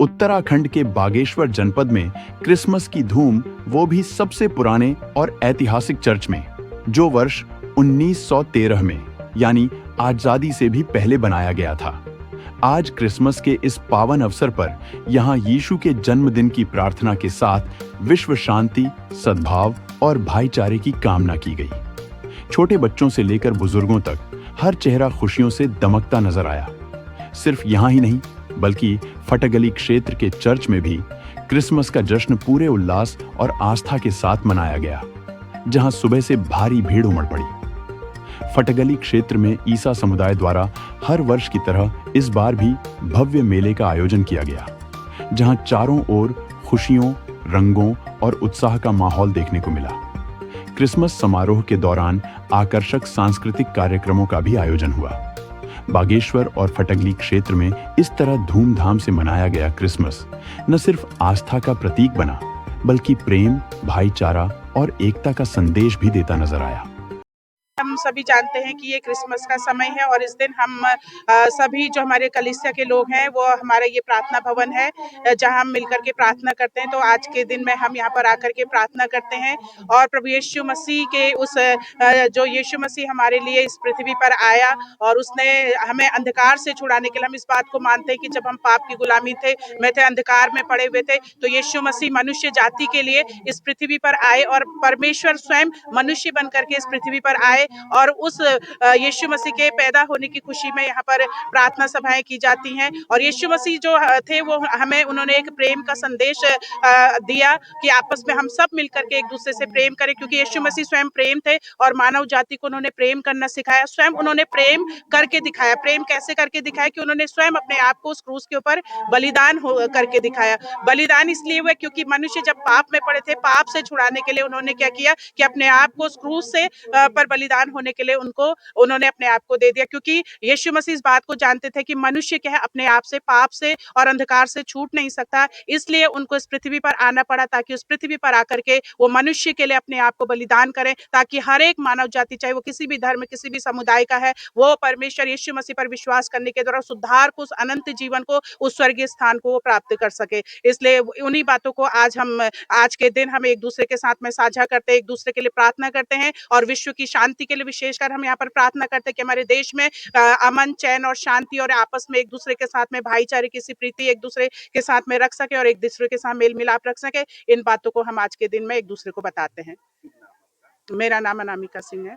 उत्तराखंड के बागेश्वर जनपद में क्रिसमस की धूम वो भी सबसे पुराने और ऐतिहासिक चर्च में, जो वर्ष 1913 में यानी आजादी से भी पहले बनाया गया था। आज क्रिसमस के इस पावन अवसर पर यहाँ यीशु के जन्मदिन की प्रार्थना के साथ विश्व शांति, सद्भाव और भाईचारे की कामना की गई। छोटे बच्चों से लेकर बुजुर्गों तक हर चेहरा खुशियों से दमकता नजर आया। सिर्फ यहाँ ही नहीं, बल्कि फटगली क्षेत्र के चर्च में भी क्रिसमस का जश्न पूरे उल्लास और आस्था के साथ मनाया गया, जहां सुबह से भारी भीड़ उमड़ पड़ी। फटगली क्षेत्र में ईसा समुदाय द्वारा हर वर्ष की तरह इस बार भी भव्य मेले का आयोजन किया गया, जहां चारों ओर खुशियों, रंगों और उत्साह का माहौल देखने को मिला। क्रिसमस समारोह के दौरान आकर्षक सांस्कृतिक कार्यक्रमों का भी आयोजन हुआ। बागेश्वर और फटगली क्षेत्र में इस तरह धूमधाम से मनाया गया क्रिसमस न सिर्फ आस्था का प्रतीक बना, बल्कि प्रेम, भाईचारा और एकता का संदेश भी देता नजर आया। हम सभी जानते हैं कि ये क्रिसमस का समय है और इस दिन हम सभी जो हमारे कलीसिया के लोग हैं वो हमारा ये प्रार्थना भवन है जहां हम मिलकर के प्रार्थना करते हैं। तो आज के दिन में हम यहाँ पर आकर के प्रार्थना करते हैं और प्रभु यीशु मसीह के उस जो यीशु मसीह हमारे लिए इस पृथ्वी पर आया और उसने हमें अंधकार से छुड़ाने के लिए, हम इस बात को मानते हैं कि जब हम पाप की गुलामी में थे, अंधकार में पड़े हुए थे, तो यीशु मसीह मनुष्य जाति के लिए इस पृथ्वी पर आए और परमेश्वर स्वयं मनुष्य बन करके इस पृथ्वी पर आए और उस यीशु मसीह के पैदा होने की खुशी में यहाँ पर प्रार्थना सभाएं की जाती हैं। और यीशु मसीह जो थे वो हमें उन्होंने एक प्रेम का संदेश दिया कि आपस में हम सब मिलकर के एक दूसरे से प्रेम करें, क्योंकि यीशु मसीह स्वयं प्रेम थे और मानव जाति को उन्होंने प्रेम करना सिखाया। स्वयं उन्होंने प्रेम करके दिखाया। प्रेम कैसे करके दिखाया कि उन्होंने स्वयं अपने आप को उस क्रूस के ऊपर बलिदान करके दिखाया। बलिदान इसलिए हुआ क्योंकि मनुष्य जब पाप में पड़े थे, पाप से छुड़ाने के लिए उन्होंने क्या किया कि अपने आप को उस क्रूस से पर बलिदान होने के लिए उन्होंने अपने आप को दे दिया, क्योंकि यीशु मसीह इस बात को जानते थे कि मनुष्य क्या है, अपने आप से, पाप से और अंधकार से छूट नहीं सकता। इसलिए उनको इस पृथ्वी पर आना पड़ा ताकि उस पृथ्वी पर आकर के वो मनुष्य के लिए अपने आप को बलिदान करें, ताकि हर एक मानव जाति, चाहे वो किसी भी धर्म, किसी भी समुदाय का है, वो परमेश्वर यीशु मसीह पर विश्वास करने के द्वारा सुधार को, उस अनंत जीवन को, उस स्वर्गीय स्थान को वो प्राप्त कर सके। इसलिए उन्हीं बातों को आज के दिन हम एक दूसरे के साथ में साझा करते हैं, एक दूसरे के लिए प्रार्थना करते हैं और विश्व की शांति के लिए विशेषकर हम यहाँ पर प्रार्थना करते हैं कि हमारे देश में अमन, चैन और शांति और आपस में एक दूसरे के साथ में भाईचारे की सी प्रीति एक दूसरे के साथ में रख सके और एक दूसरे के साथ मेल मिलाप रख सके। इन बातों को हम आज के दिन में एक दूसरे को बताते हैं। मेरा नाम अनामिका सिंह है।